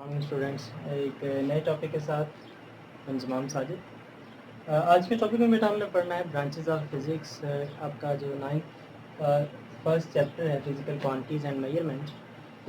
हम स्टूडेंट्स एक नए टॉपिक के साथ इंजमाम साजिद। आज के टॉपिक में बेटा हमने पढ़ना है ब्रांचेस ऑफ फिज़िक्स। आपका जो 9th फर्स्ट चैप्टर है फिज़िकल क्वांटिटीज़ एंड मेजरमेंट।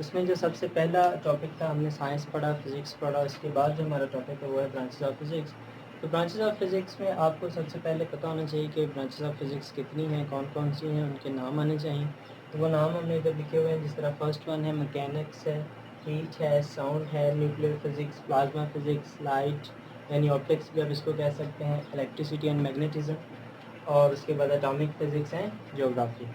उसमें जो सबसे पहला टॉपिक था हमने साइंस पढ़ा, फिज़िक्स पढ़ा। उसके बाद जो हमारा टॉपिक है वो है ब्रांचेस ऑफ फिज़िक्स। तो ब्रांचेस ऑफ फिज़िक्स में आपको सबसे पहले पता होना चाहिए कि ब्रांचेस ऑफ फिज़िक्स कितनी हैं, कौन कौन सी हैं, उनके नाम आने चाहिए। तो वो नाम हमने इधर लिखे हुए हैं। जिस तरह फर्स्ट वन है मैकेनिक्स है, हीट है, साउंड है, nuclear physics, plasma physics, light यानी ऑप्टिक्स भी आप इसको कह सकते हैं, इलेक्ट्रिसिटी एंड मैग्नेटिज्म, और उसके बाद एटॉमिक फ़िज़िक्स हैं, ज्योग्राफी।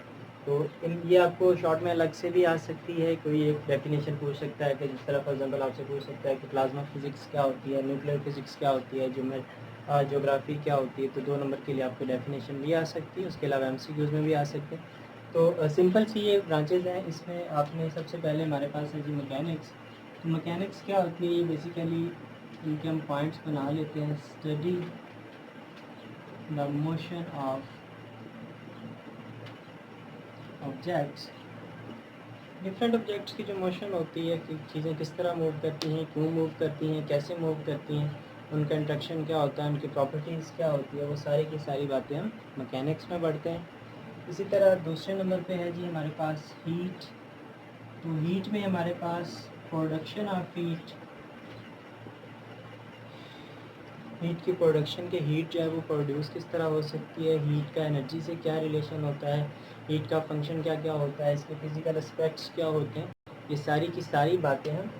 तो इन ये आपको शॉर्ट में अलग से भी आ सकती है। कोई एक डेफिनेशन पूछ सकता है कि जिस तरह फॉर एग्जांपल आपसे पूछ सकता है कि प्लाज्मा फिज़िक्स क्या होती है, न्यूक्लियर फिज़िक्स क्या होती है, ज्योग्राफी क्या होती है। तो 2 नंबर के लिए आपको डेफिनेशन भी आ सकती है। उसके अलावा एमसीक्यूज़ में भी आ सकते हैं। तो सिंपल सी ये ब्रांचेज़ हैं। इसमें आपने सबसे पहले हमारे पास है जी मैकेनिक्स। तो मैकेनिक्स क्या होती है, ये बेसिकली इनके हम पॉइंट्स बना लेते हैं। Study the motion of objects, different objects की जो मोशन होती है कि चीज़ें किस तरह मूव करती हैं, क्यों मूव करती हैं, कैसे मूव करती हैं, उनका इंट्रैक्शन क्या होता है, उनकी प्रॉपर्टीज़ क्या होती है, वो सारी की सारी बातें हम मैकेनिक्स में पढ़ते हैं। इसी तरह दूसरे नंबर पे है जी हमारे पास हीट। तो हीट में हमारे पास प्रोडक्शन ऑफ हीट की प्रोडक्शन के हीट जो है वो प्रोड्यूस किस तरह हो सकती है, हीट का एनर्जी से क्या रिलेशन होता है, हीट का फंक्शन क्या क्या होता है, इसके फिज़िकल एस्पेक्ट्स क्या होते हैं, ये सारी की सारी बातें हम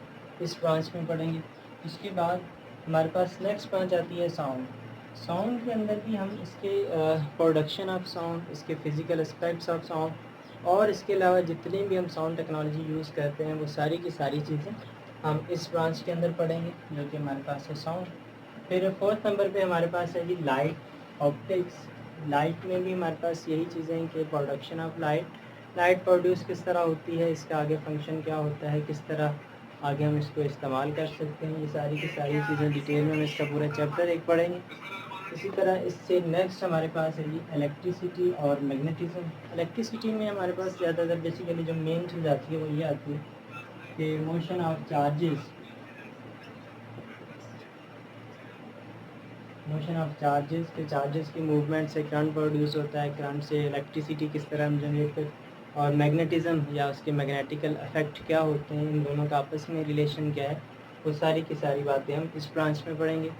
इस ब्रांच में पढ़ेंगे। इसके बाद हमारे पास नेक्स्ट ब्रांच आती है साउंड। साउंड के अंदर भी हम इसके प्रोडक्शन ऑफ साउंड, इसके फिज़िकल एस्पेक्ट्स ऑफ साउंड और इसके अलावा जितनी भी हम साउंड टेक्नोलॉजी यूज़ करते हैं वो सारी की सारी चीज़ें हम इस ब्रांच के अंदर पढ़ेंगे, जो कि हमारे पास है साउंड। फिर फोर्थ नंबर पे हमारे पास है जी लाइट, ऑप्टिक्स। लाइट में भी हमारे पास यही चीज़ें हैं कि प्रोडक्शन ऑफ लाइट प्रोड्यूस किस तरह होती है, इसका आगे फंक्शन क्या होता है, किस तरह आगे हम इसको इस्तेमाल कर सकते हैं। ये सारी की सारी चीज़ें डिटेल में हम इसका पूरा चैप्टर एक पढ़ेंगे। इसी तरह इससे नेक्स्ट हमारे पास है जी इलेक्ट्रिसिटी और मैग्नेटिज्म। इलेक्ट्रिसिटी में हमारे पास ज़्यादातर बेसिकली जो मेन चीज़ आती है वो ये आती है कि मोशन ऑफ चार्जेस के चार्जेस की मूवमेंट से करंट प्रोड्यूस होता है, करंट से इलेक्ट्रिसिटी किस तरह हम जनरेट कर, और मैग्नेटिज्म या उसके मैग्नेटिकल इफेक्ट क्या होते हैं, इन दोनों का आपस में रिलेशन क्या है, वो सारी की सारी बातें हम इस ब्रांच में पढ़ेंगे।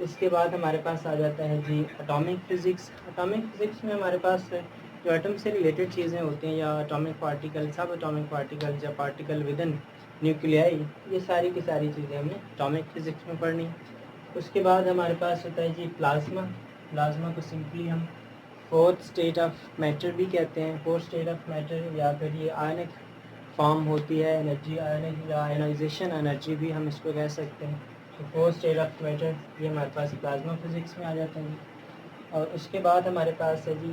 इसके बाद हमारे पास आ जाता है जी एटॉमिक फ़िज़िक्स। एटॉमिक फ़िज़िक्स में हमारे पास जो एटम से रिलेटेड चीज़ें होती हैं, या एटॉमिक पार्टिकल, सब एटॉमिक पार्टिकल्स या पार्टिकल विदिन न्यूक्लियाई, ये सारी की सारी चीज़ें हमने एटॉमिक फ़िज़िक्स में पढ़नी। उसके बाद हमारे पास होता है जी प्लाज्मा। प्लाज्मा को सिंपली हम फोर्थ स्टेट ऑफ मैटर भी कहते हैं। फोर्थ स्टेट ऑफ मैटर, या फिर ये आयनिक फॉर्म होती है, एनर्जी आयनिक या आयनाइजेशन एनर्जी भी हम इसको कह सकते हैं। तो फोर्थ स्टेट ऑफ मैटर ये हमारे पास प्लाज्मा फिज़िक्स में आ जाता है जी। और उसके बाद हमारे पास है जी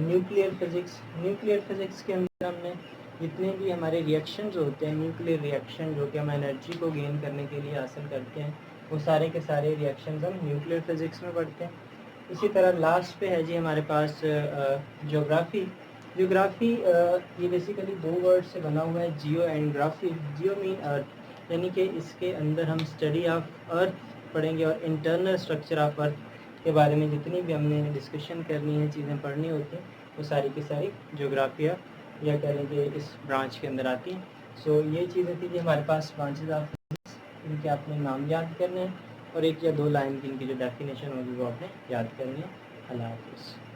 न्यूक्लियर फिज़िक्स। न्यूक्लियर फिज़िक्स के अंदर हमने जितने भी हमारे रिएक्शंस होते हैं, न्यूक्लियर रिएक्शन जो कि हम एनर्जी को गेन करने के लिए हासिल करते हैं, वो सारे के सारे रिएक्शंस हम न्यूक्लियर फिज़िक्स में पढ़ते हैं। इसी तरह लास्ट पे है जी हमारे पास ज्योग्राफी। ज्योग्राफी ये बेसिकली 2 वर्ड से बना हुआ है, जियो एंड ग्राफी। जियो मीन अर्थ, यानी कि इसके अंदर हम स्टडी ऑफ अर्थ पढ़ेंगे और इंटरनल स्ट्रक्चर ऑफ अर्थ के बारे में जितनी भी हमने डिस्कशन करनी है, चीज़ें पढ़नी होती हैं, वो सारी की सारी ज्योग्राफिया या कह लें कि इस ब्रांच के अंदर आती हैं। सो ये चीज़ें थी जी हमारे पास ब्रांचेज ऑफ, इनके आपने नाम याद करने हैं और 1 या 2 लाइन की इनकी जो डेफिनेशन होगी वो आपने याद करनी है। अल्लाह हाफ़िज़।